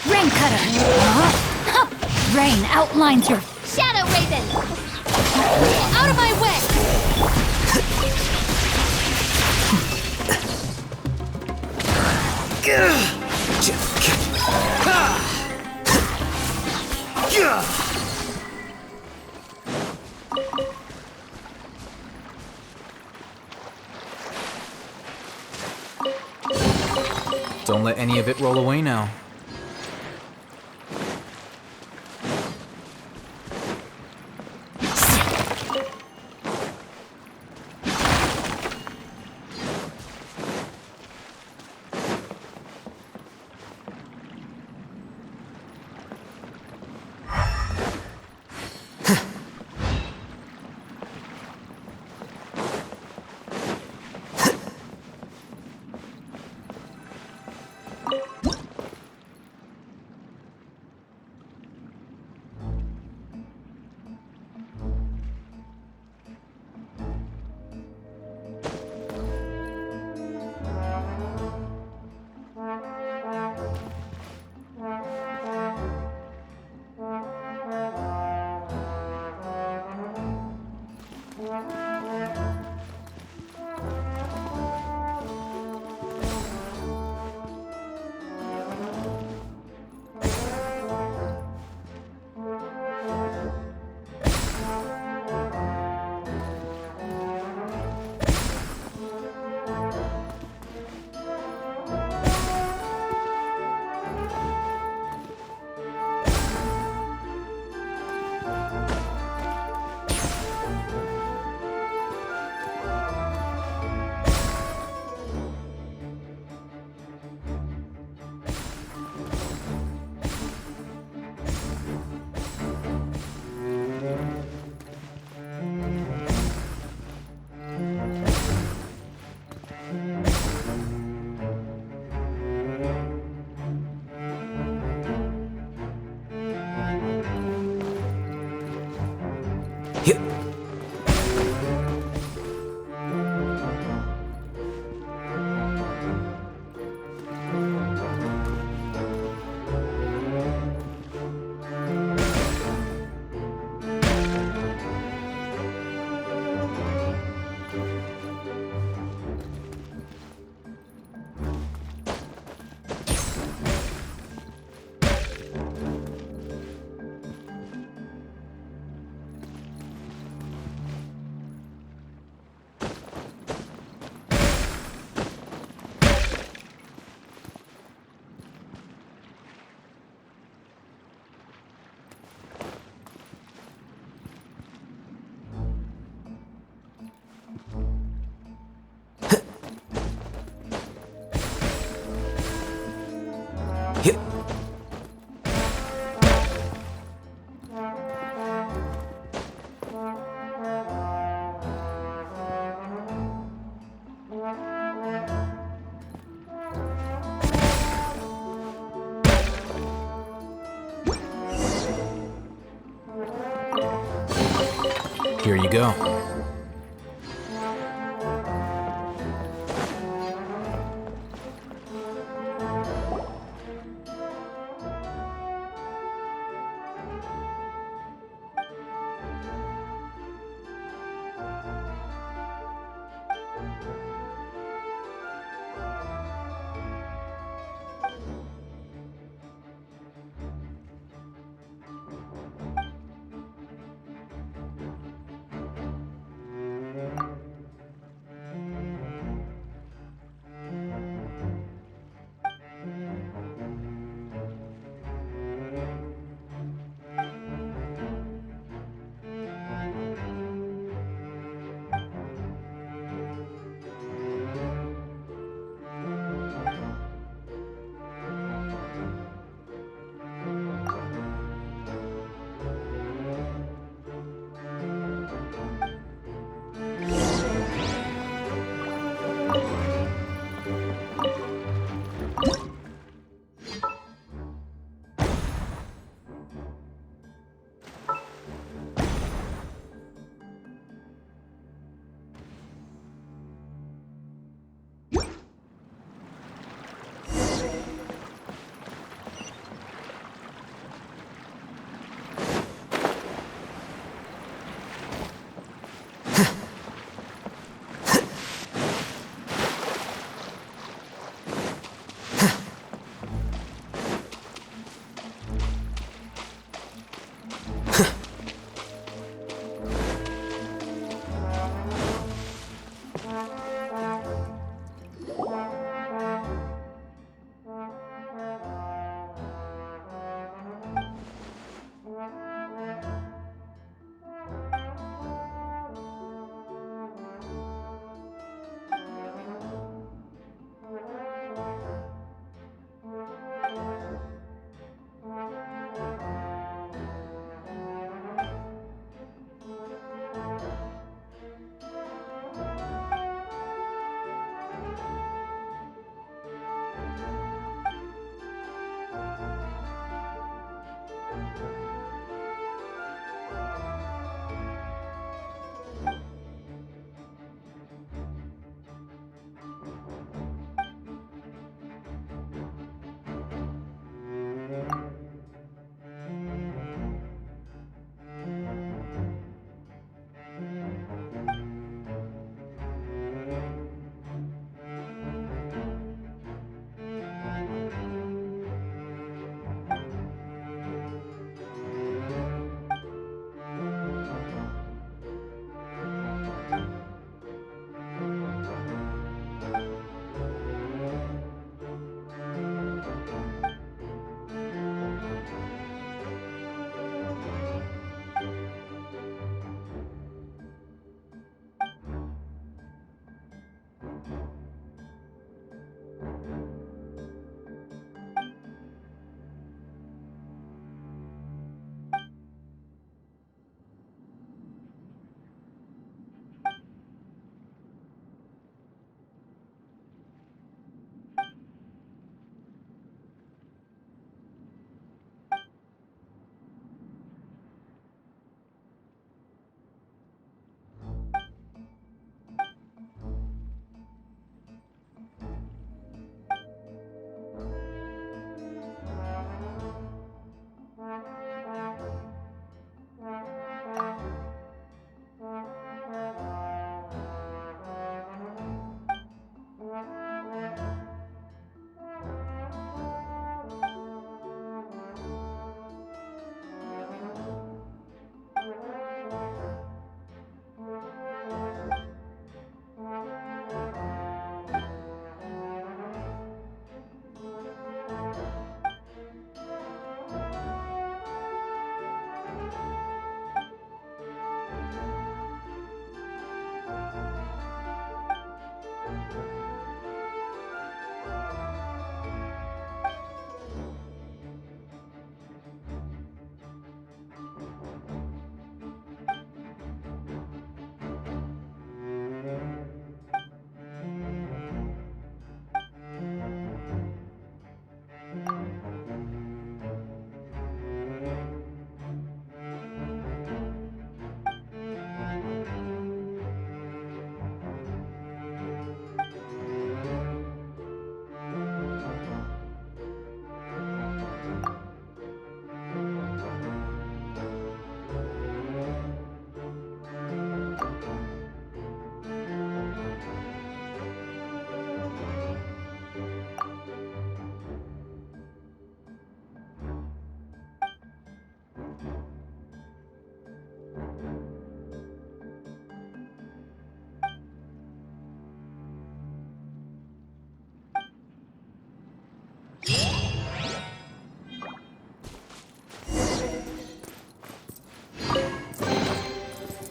Rain cutter! Huh? Rain outlines your... Shadow Raven! Out of my way! Don't let any of it roll away now. Here you go.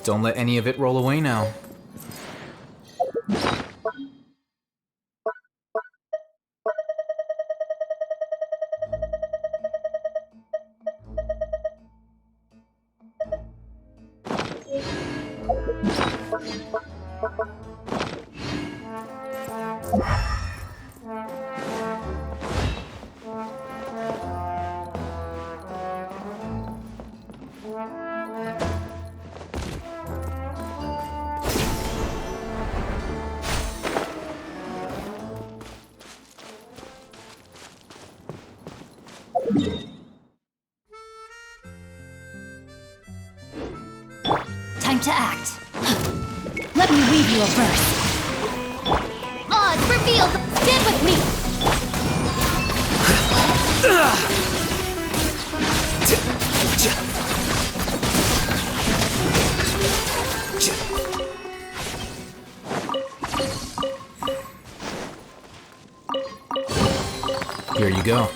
Don't let any of it roll away now. Time to act. Let me read you a verse. Odds revealed! Stand with me! Here you go.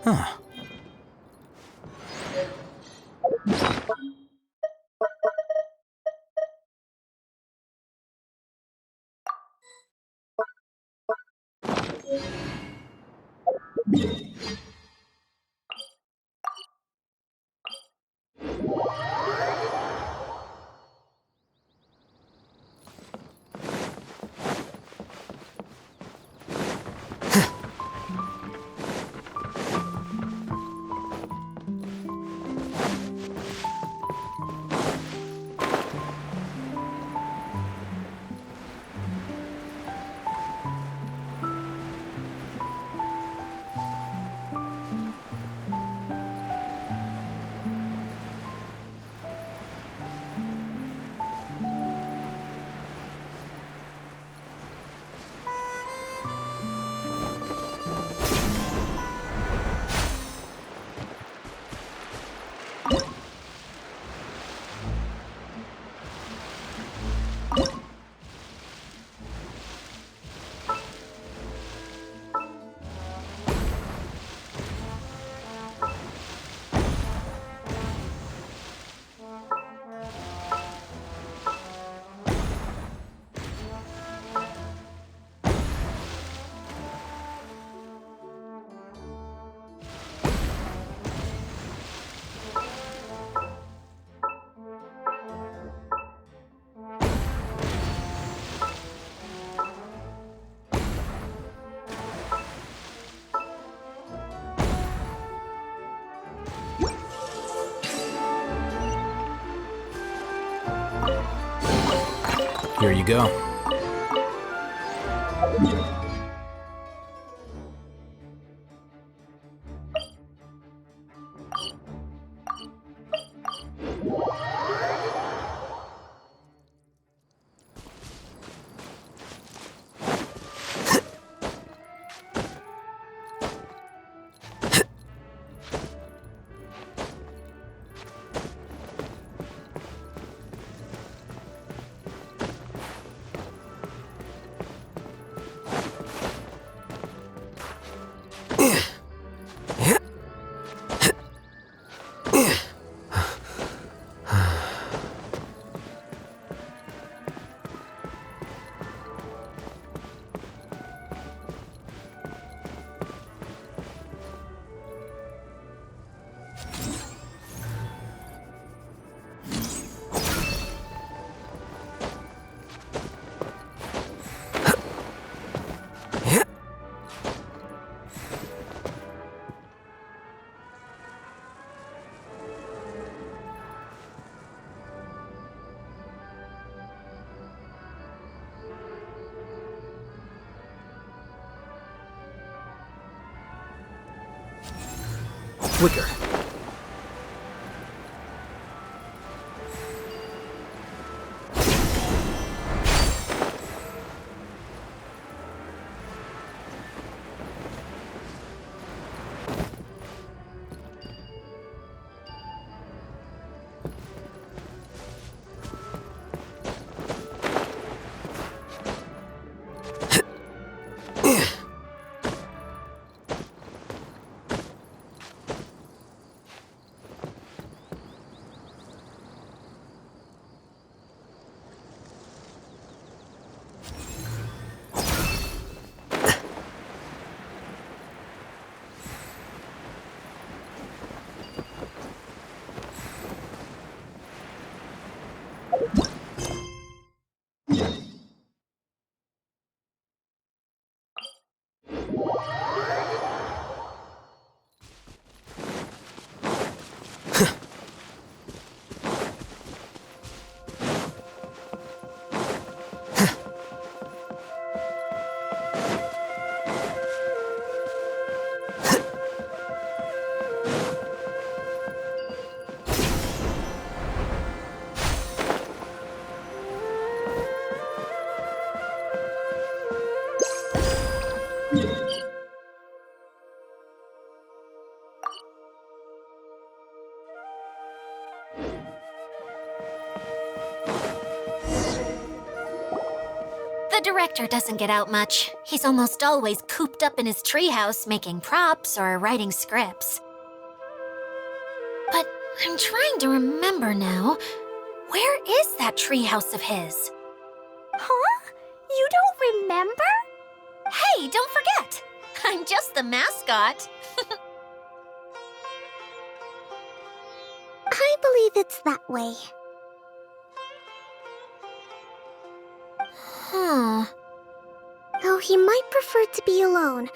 Huh. Here you go. Flicker. director doesn't get out much. He's almost always cooped up in his treehouse making props or writing scripts. But I'm trying to remember now. Where is that treehouse of his? Huh? You don't remember? Hey, don't forget! I'm just the mascot. I believe it's that way. Huh. Though he might prefer to be alone.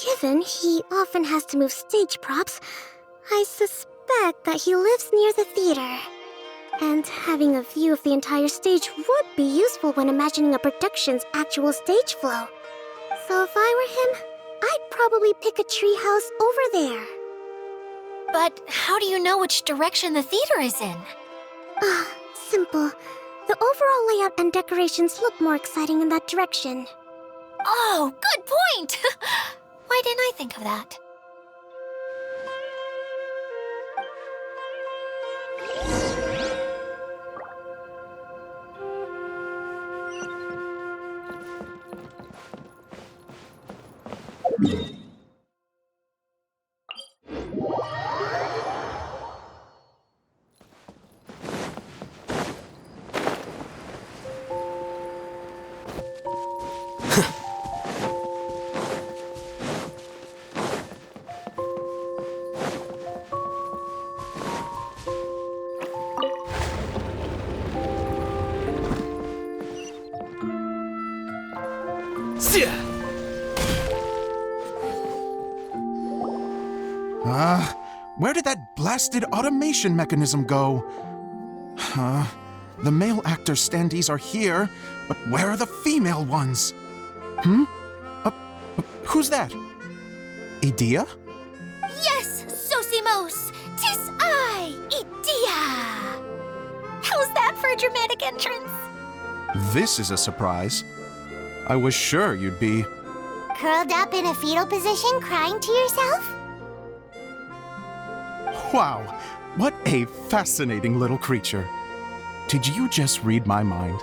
Given he often has to move stage props, I suspect that he lives near the theater. And having a view of the entire stage would be useful when imagining a production's actual stage flow. So if I were him, I'd probably pick a treehouse over there. But how do you know which direction the theater is in? Simple. The overall layout and decorations look more exciting in that direction. Oh, good point! Why didn't I think of that? Where did that blasted automation mechanism go? The male actor standees are here, but where are the female ones? Who's that? Idea? Yes, Sosimos! 'Tis I, Idea! How's that for a dramatic entrance? This is a surprise. I was sure you'd be... Curled up in a fetal position, crying to yourself? Wow, what a fascinating little creature. Did you just read my mind?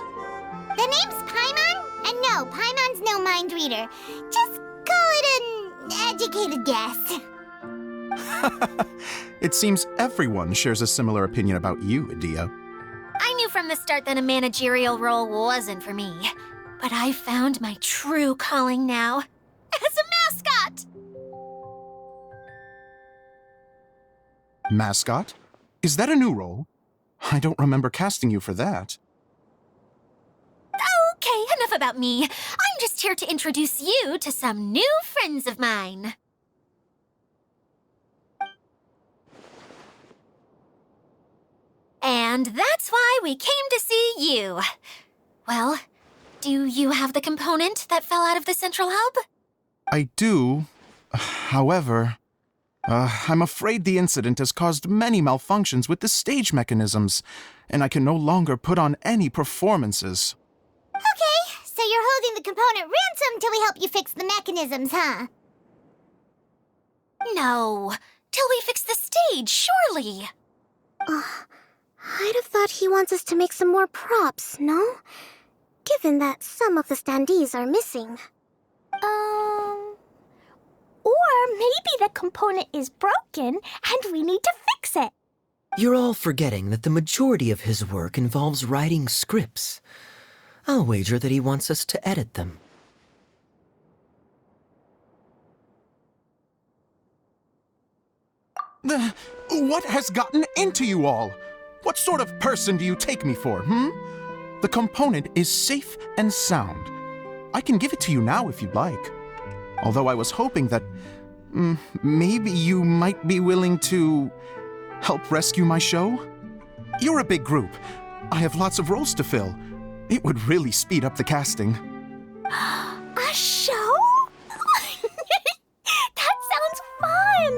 The name's Paimon? And no, Paimon's no mind reader. Just call it an educated guess. It seems everyone shares a similar opinion about you, Idea. I knew from the start that a managerial role wasn't for me. But I found my true calling now. As a mascot! Mascot? Is that a new role? I don't remember casting you for that. Okay, enough about me. I'm just here to introduce you to some new friends of mine. And that's why we came to see you. Well, do you have the component that fell out of the central hub? I do. However, I'm afraid the incident has caused many malfunctions with the stage mechanisms, and I can no longer put on any performances. Okay, so you're holding the component ransom till we help you fix the mechanisms, huh? No, till we fix the stage, surely. I'd have thought he wants us to make some more props, no? Given that some of the standees are missing. Or maybe the component is broken and we need to fix it. You're all forgetting that the majority of his work involves writing scripts. I'll wager that he wants us to edit them. What has gotten into you all? What sort of person do you take me for, The component is safe and sound. I can give it to you now if you'd like. Although I was hoping that maybe you might be willing to help rescue my show? You're a big group. I have lots of roles to fill. It would really speed up the casting. A show? That sounds fun!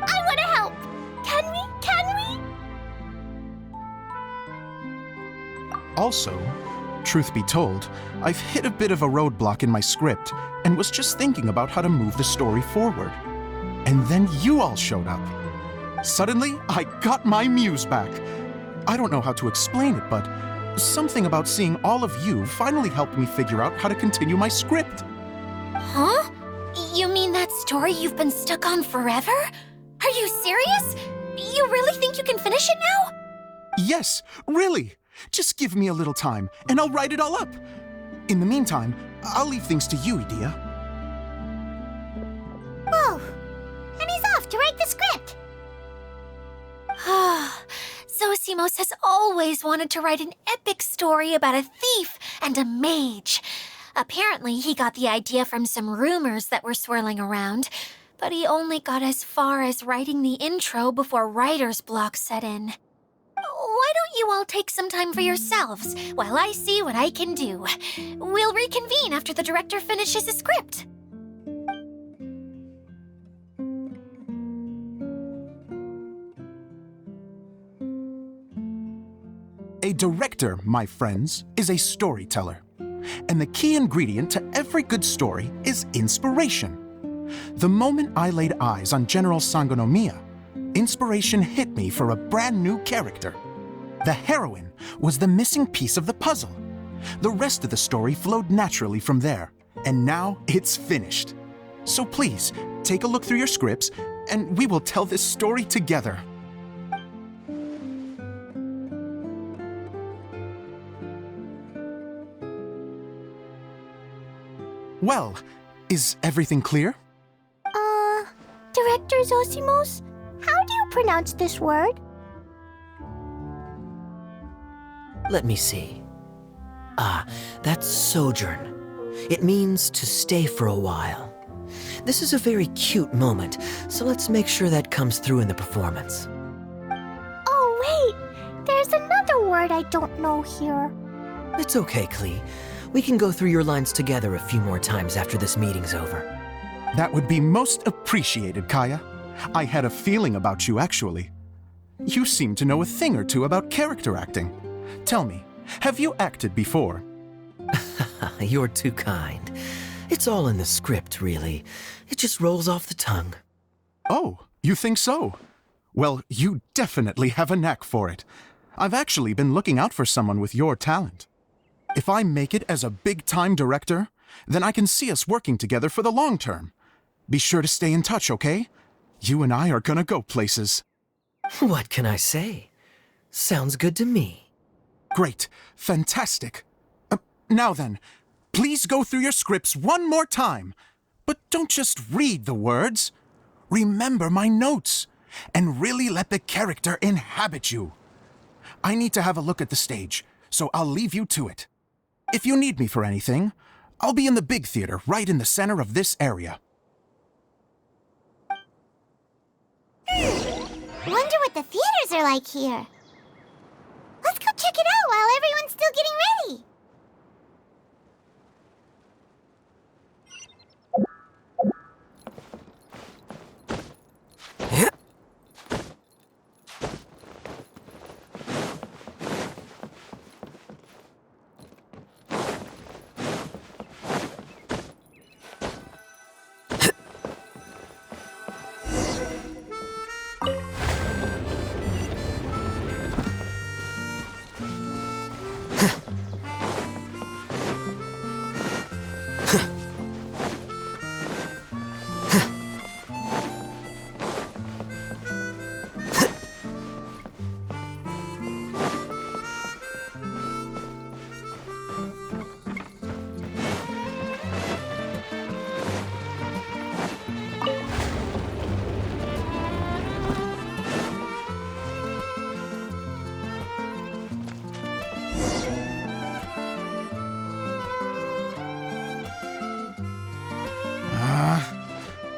I want to help! Can we? Also, truth be told, I've hit a bit of a roadblock in my script and was just thinking about how to move the story forward. And then you all showed up. Suddenly, I got my muse back. I don't know how to explain it, but Something about seeing all of you finally helped me figure out how to continue my script. Huh? You mean that story you've been stuck on forever? Are you serious? You really think you can finish it now? Yes, really. Just give me a little time, and I'll write it all up. In the meantime, I'll leave things to you, Edea. Whoa! And he's off to write the script. Zosimos has always wanted to write an epic story about a thief and a mage. Apparently, he got the idea from some rumors that were swirling around, but he only got as far as writing the intro before writer's block set in. Why don't you all take some time for yourselves while I see what I can do? We'll reconvene after the director finishes his script. A director, my friends, is a storyteller. And the key ingredient to every good story is inspiration. The moment I laid eyes on General Sangonomiya, inspiration hit me for a brand new character. The heroine was the missing piece of the puzzle. The rest of the story flowed naturally from there, and now it's finished. So please, take a look through your scripts, and we will tell this story together. Well, is everything clear? Director Zosimos, how do you pronounce this word? Let me see. That's sojourn. It means to stay for a while. This is a very cute moment, so let's make sure that comes through in the performance. Oh, wait! There's another word I don't know here. It's okay, Klee. We can go through your lines together a few more times after this meeting's over. That would be most appreciated, Kaya. I had a feeling about you, actually. You seem to know a thing or two about character acting. Tell me, have you acted before? You're too kind. It's all in the script, really. It just rolls off the tongue. Oh, you think so? Well, you definitely have a knack for it. I've actually been looking out for someone with your talent. If I make it as a big-time director, then I can see us working together for the long term. Be sure to stay in touch, okay? You and I are gonna go places. What can I say? Sounds good to me. Great. Fantastic. Now then, please go through your scripts one more time. But don't just read the words. Remember my notes, and really let the character inhabit you. I need to have a look at the stage, so I'll leave you to it. If you need me for anything, I'll be in the big theater right in the center of this area. Wonder what the theaters are like here. Let's go check it out while everyone's still getting ready.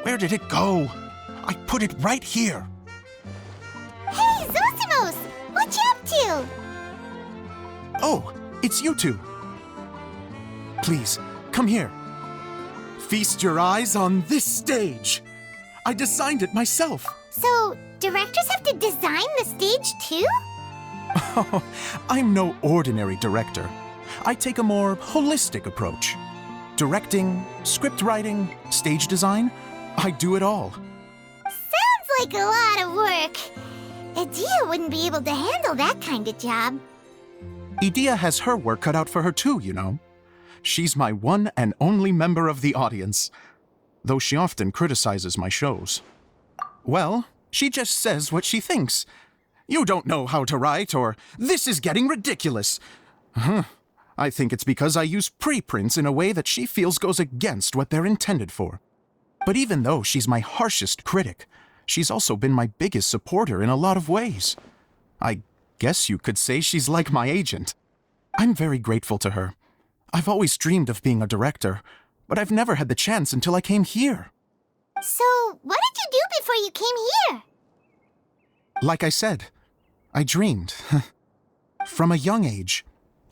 Where did it go? I put it right here. Hey, Zosimos! What you up to? Oh, it's you two. Please, come here. Feast your eyes on this stage. I designed it myself. So, directors have to design the stage too? Oh, I'm no ordinary director. I take a more holistic approach. Directing, script writing, stage design, I do it all. Sounds like a lot of work. Edea wouldn't be able to handle that kind of job. Idea has her work cut out for her too, you know. She's my one and only member of the audience, though she often criticizes my shows. Well, she just says what she thinks. You don't know how to write, or this is getting ridiculous. I think it's because I use preprints in a way that she feels goes against what they're intended for. But even though she's my harshest critic, she's also been my biggest supporter in a lot of ways. I guess you could say she's like my agent. I'm very grateful to her. I've always dreamed of being a director, but I've never had the chance until I came here. So, what did you do before you came here? Like I said, I dreamed. From a young age,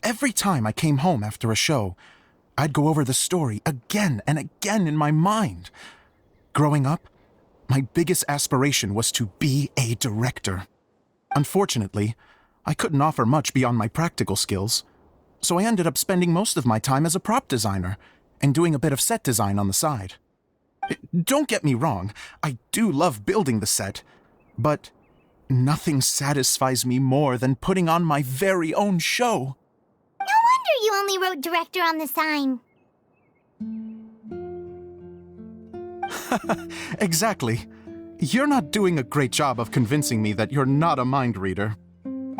every time I came home after a show, I'd go over the story again and again in my mind. Growing up, my biggest aspiration was to be a director. Unfortunately, I couldn't offer much beyond my practical skills, so I ended up spending most of my time as a prop designer and doing a bit of set design on the side. Don't get me wrong, I do love building the set, but nothing satisfies me more than putting on my very own show. No wonder you only wrote director on the sign. Exactly. You're not doing a great job of convincing me that you're not a mind reader.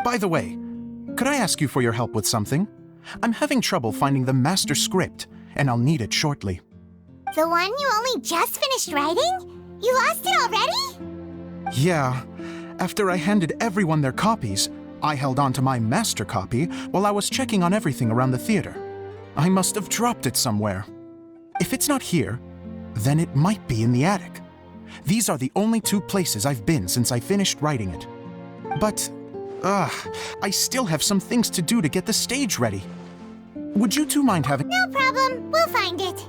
By the way, could I ask you for your help with something? I'm having trouble finding the master script, and I'll need it shortly. The one you only just finished writing? You lost it already? Yeah. After I handed everyone their copies, I held on to my master copy while I was checking on everything around the theater. I must have dropped it somewhere. If it's not here, then it might be in the attic. These are the only two places I've been since I finished writing it. But, I still have some things to do to get the stage ready. Would you two mind having— No problem, we'll find it.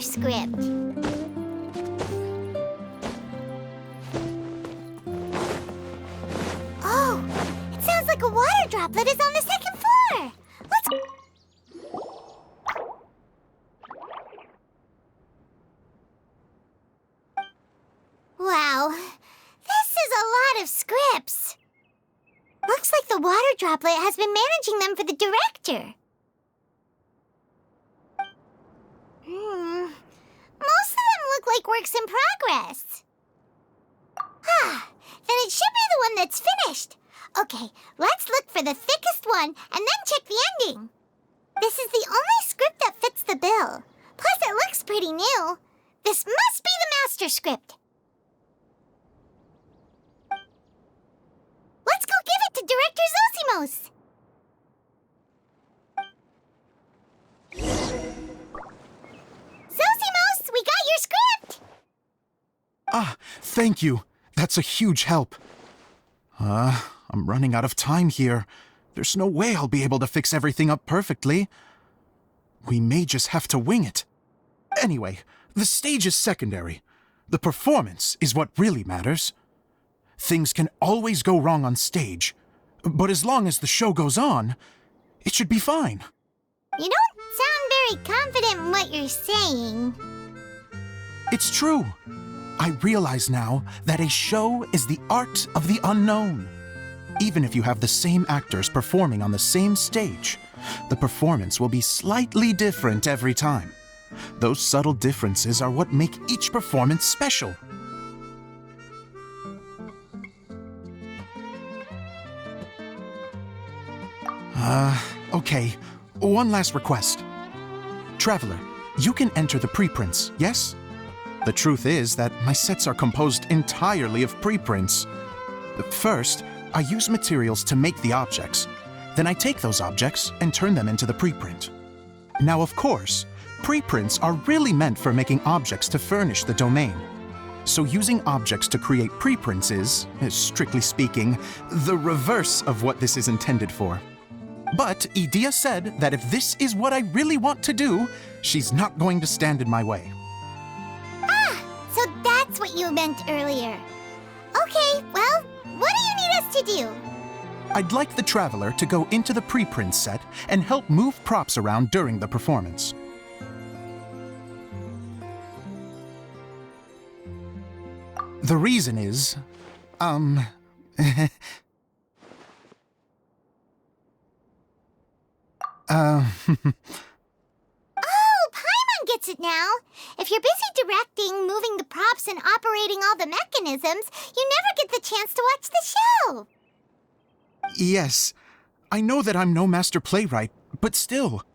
Script. Oh, it sounds like a water droplet is on the second floor. Let's... Wow, this is a lot of scripts. Looks like the water droplet has been managing them for the director. Most of them look like works in progress. Then it should be the one that's finished. Okay, let's look for the thickest one and then check the ending. This is the only script that fits the bill. Plus, it looks pretty new. This must be the master script. Let's go give it to Director Zosimos. Zosimos, we got your script! Thank you. That's a huge help. I'm running out of time here. There's no way I'll be able to fix everything up perfectly. We may just have to wing it. Anyway, the stage is secondary. The performance is what really matters. Things can always go wrong on stage, but as long as the show goes on, it should be fine. You don't sound very confident in what you're saying. It's true. I realize now that a show is the art of the unknown. Even if you have the same actors performing on the same stage, the performance will be slightly different every time. Those subtle differences are what make each performance special. Okay. One last request. Traveler, you can enter the preprints, yes? The truth is that my sets are composed entirely of preprints. First, I use materials to make the objects. Then I take those objects and turn them into the preprint. Now, of course, Preprints are really meant for making objects to furnish the domain. So using objects to create preprints is, strictly speaking, the reverse of what this is intended for. But Edea said that if this is what I really want to do, she's not going to stand in my way. So that's what you meant earlier. Okay, well, what do you need us to do? I'd like the Traveler to go into the preprint set and help move props around during the performance. The reason is, Oh, Paimon gets it now. If you're busy directing, moving the props, and operating all the mechanisms, you never get the chance to watch the show. Yes, I know that I'm no master playwright, but still.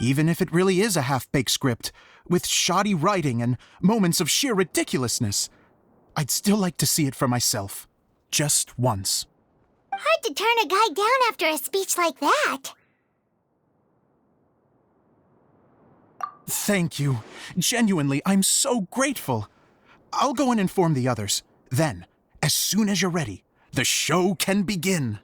Even if it really is a half-baked script, with shoddy writing and moments of sheer ridiculousness, I'd still like to see it for myself. Just once. Hard to turn a guy down after a speech like that. Thank you. Genuinely, I'm so grateful. I'll go and inform the others. Then, as soon as you're ready, the show can begin.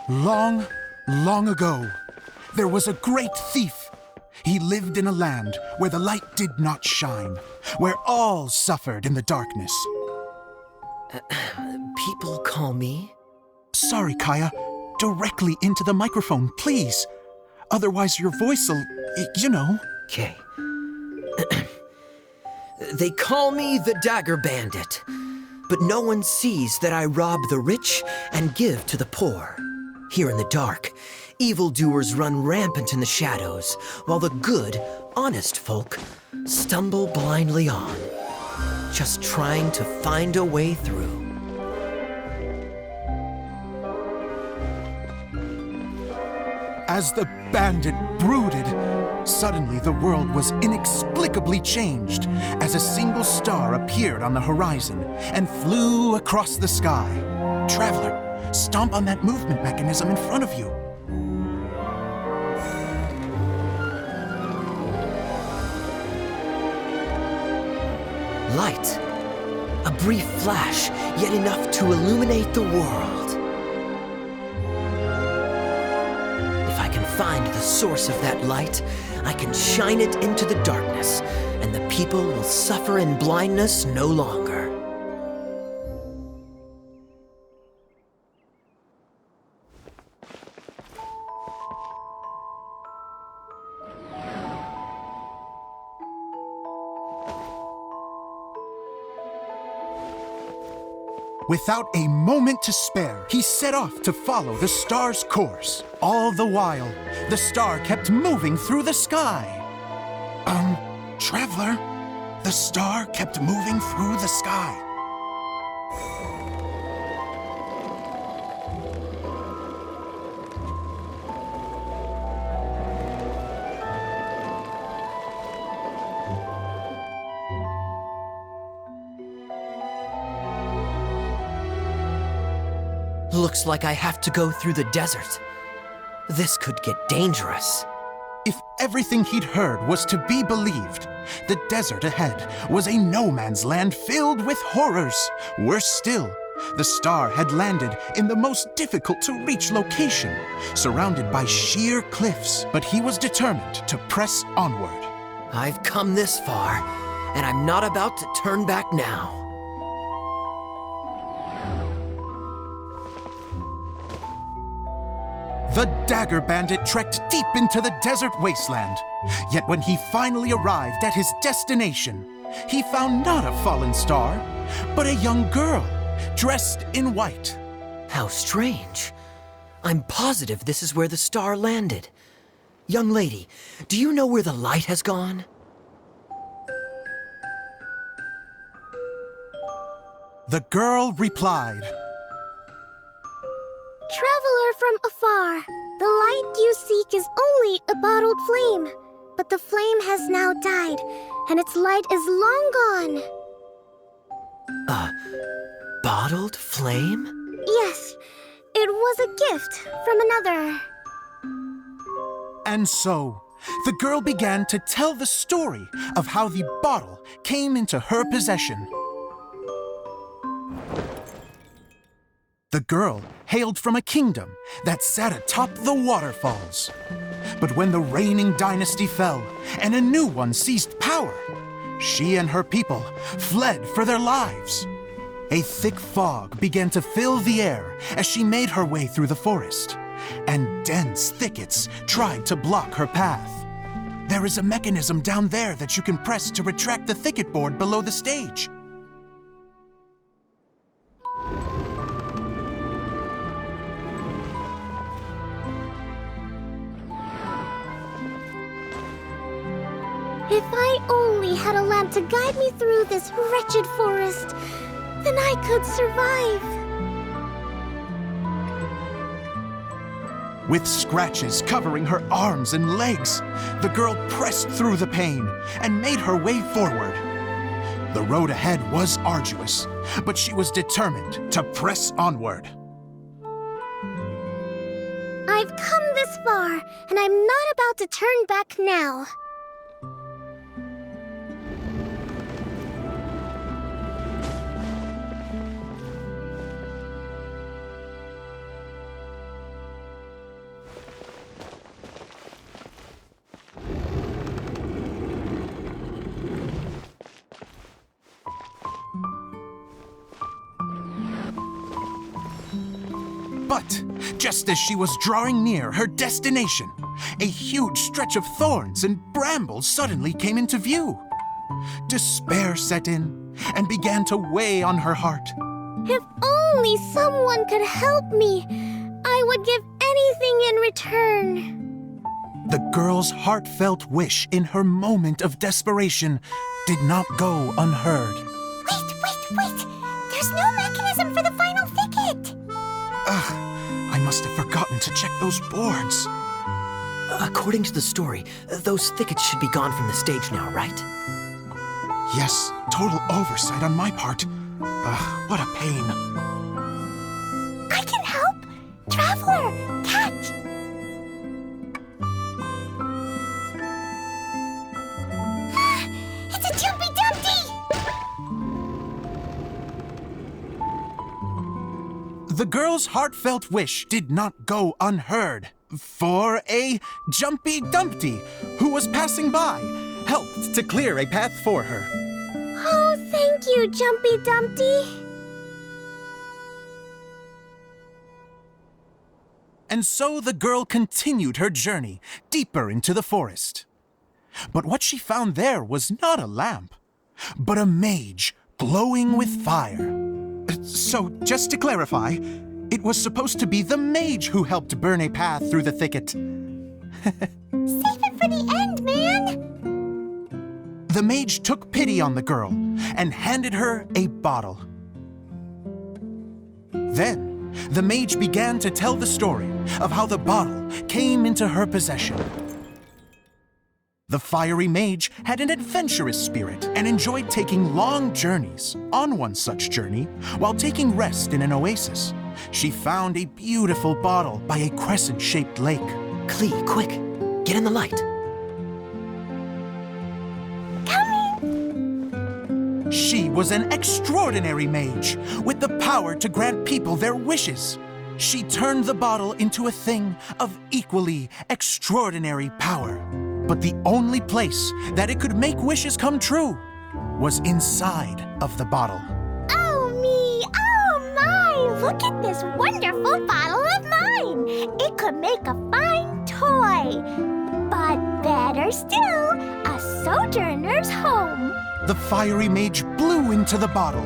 Long, long ago, there was a great thief. He lived in a land where the light did not shine, where all suffered in the darkness. People call me? Sorry, Kaya. Directly into the microphone, please. Otherwise your voice'll, you know. Okay. They call me the Dagger Bandit, but no one sees that I rob the rich and give to the poor. Here in the dark, evildoers run rampant in the shadows, while the good, honest folk stumble blindly on, just trying to find a way through. As the bandit brooded, suddenly the world was inexplicably changed as a single star appeared on the horizon and flew across the sky. Traveler, stomp on that movement mechanism in front of you. Light. A brief flash, yet enough to illuminate the world. If I can find the source of that light, I can shine it into the darkness, and the people will suffer in blindness no longer. Without a moment to spare, he set off to follow the star's course. All the while, the star kept moving through the sky. Traveler, the star kept moving through the sky. Looks like I have to go through the desert. This could get dangerous. If everything he'd heard was to be believed, the desert ahead was a no-man's land filled with horrors. Worse still, the star had landed in the most difficult-to-reach location, surrounded by sheer cliffs, but he was determined to press onward. I've come this far, and I'm not about to turn back now. The Dagger Bandit trekked deep into the desert wasteland. Yet when he finally arrived at his destination, he found not a fallen star, but a young girl, dressed in white. How strange. I'm positive this is where the star landed. Young lady, do you know where the light has gone? The girl replied, from afar. The light you seek is only a bottled flame. But the flame has now died, and its light is long gone. Bottled flame? Yes, it was a gift from another. And so, the girl began to tell the story of how the bottle came into her possession. The girl hailed from a kingdom that sat atop the waterfalls. But when the reigning dynasty fell and a new one seized power, she and her people fled for their lives. A thick fog began to fill the air as she made her way through the forest, and dense thickets tried to block her path. There is a mechanism down there that you can press to retract the thicket board below the stage. If I only had a lamp to guide me through this wretched forest, then I could survive. With scratches covering her arms and legs, the girl pressed through the pain and made her way forward. The road ahead was arduous, but she was determined to press onward. I've come this far, and I'm not about to turn back now. But just as she was drawing near her destination, a huge stretch of thorns and brambles suddenly came into view. Despair set in and began to weigh on her heart. If only someone could help me, I would give anything in return. The girl's heartfelt wish in her moment of desperation did not go unheard. Wait! There's no mechanism for the final thicket! I must have forgotten to check those boards. According to the story, those thickets should be gone from the stage now, right? Yes, total oversight on my part. What a pain. I can help! Traveler, catch! It's a Jumpy Dumpty! The girl's heartfelt wish did not go unheard, for a Jumpy Dumpty who was passing by helped to clear a path for her. Oh, thank you, Jumpy Dumpty. And so the girl continued her journey deeper into the forest. But what she found there was not a lamp, but a mage glowing with fire. So, just to clarify, it was supposed to be the mage who helped burn a path through the thicket. Save it for the end, man! The mage took pity on the girl and handed her a bottle. Then, the mage began to tell the story of how the bottle came into her possession. The fiery mage had an adventurous spirit and enjoyed taking long journeys. On one such journey, while taking rest in an oasis, she found a beautiful bottle by a crescent-shaped lake. Klee, quick! Get in the light! Coming! She was an extraordinary mage with the power to grant people their wishes. She turned the bottle into a thing of equally extraordinary power. But the only place that it could make wishes come true was inside of the bottle. Oh me! Oh my! Look at this wonderful bottle of mine! It could make a fine toy. But better still, a sojourner's home. The fiery mage blew into the bottle,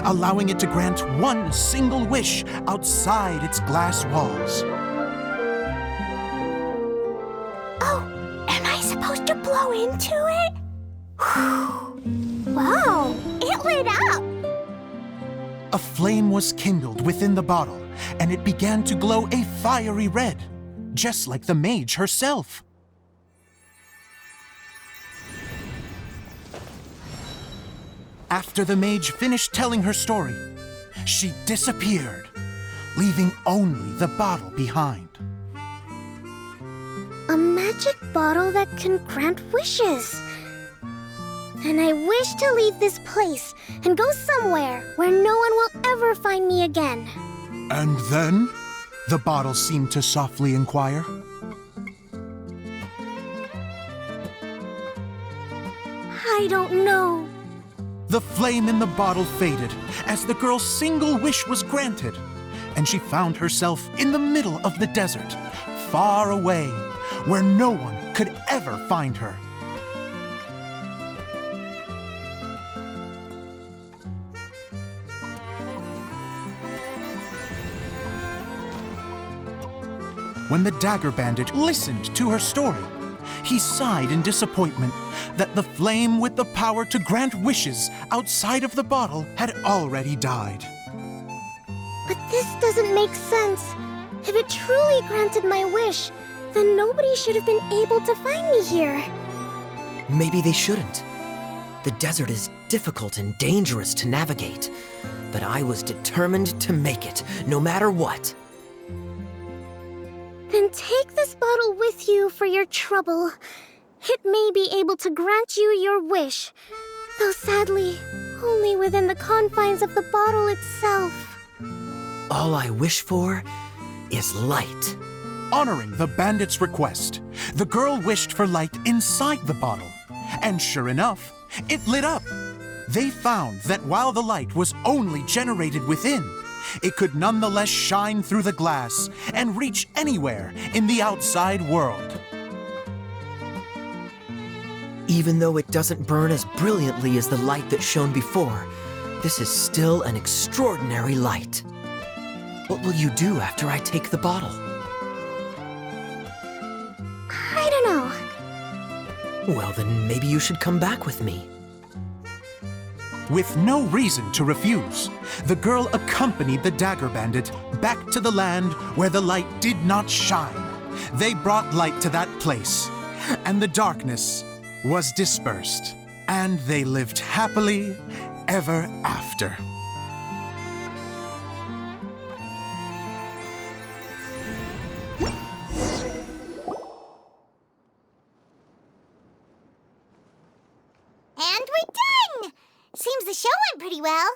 allowing it to grant one single wish outside its glass walls. Supposed to blow into it? Whew. Wow, it lit up! A flame was kindled within the bottle, and it began to glow a fiery red, just like the mage herself. After the mage finished telling her story, she disappeared, leaving only the bottle behind. A magic bottle that can grant wishes. And I wish to leave this place and go somewhere where no one will ever find me again. And then? The bottle seemed to softly inquire. I don't know. The flame in the bottle faded as the girl's single wish was granted, and she found herself in the middle of the desert, far away, where no one could ever find her. When the Dagger Bandit listened to her story, he sighed in disappointment that the flame with the power to grant wishes outside of the bottle had already died. But this doesn't make sense. If it truly granted my wish, then nobody should have been able to find me here. Maybe they shouldn't. The desert is difficult and dangerous to navigate, but I was determined to make it, no matter what. Then take this bottle with you for your trouble. It may be able to grant you your wish, though sadly, only within the confines of the bottle itself. All I wish for is light. Honoring the bandit's request, the girl wished for light inside the bottle, and sure enough, it lit up. They found that while the light was only generated within, it could nonetheless shine through the glass and reach anywhere in the outside world. Even though it doesn't burn as brilliantly as the light that shone before, this is still an extraordinary light. What will you do after I take the bottle? I don't know. Well, then maybe you should come back with me. With no reason to refuse, the girl accompanied the Dagger Bandit back to the land where the light did not shine. They brought light to that place, and the darkness was dispersed, and they lived happily ever after. And we're done! Seems the show went pretty well.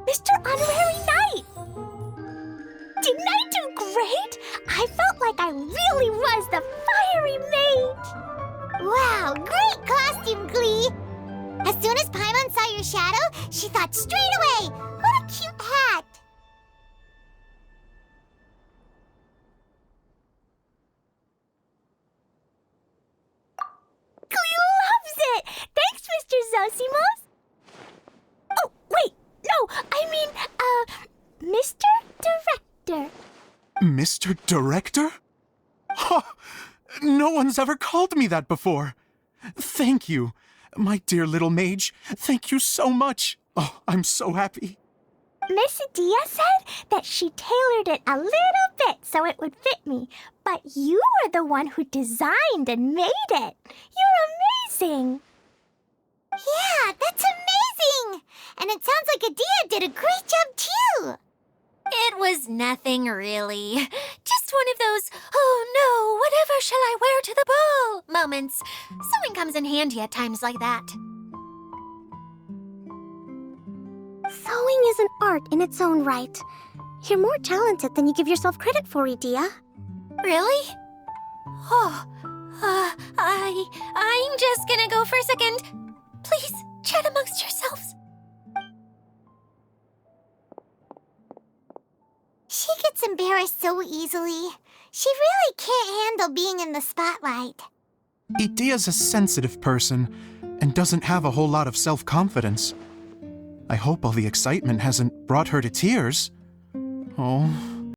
Mr. Honorary Knight! Didn't I do great? I felt like I really was the fiery mage! Wow, great costume, Glee! As soon as Paimon saw your shadow, she thought straight away, what a cute hat! Glee loves it! Thanks, Mr. Zosimos! Oh, wait! No, I mean, Mr. Director. Mr. Director? Huh, no one's ever called me that before. Thank you, my dear little mage. Thank you so much. Oh, I'm so happy. Miss Adia said that she tailored it a little bit so it would fit me, but you were the one who designed and made it. You're amazing. Yeah, that's amazing! And it sounds like Adia did a great job too. It was nothing really. Just one of those, oh no, whatever shall I wear to the ball moments. Sewing comes in handy at times like that. Sewing is an art in its own right. You're more talented than you give yourself credit for, Adia. Really? Oh, I'm just gonna go for a second. Please, chat amongst yourselves. She gets embarrassed so easily. She really can't handle being in the spotlight. Idea's a sensitive person and doesn't have a whole lot of self-confidence. I hope all the excitement hasn't brought her to tears. Oh.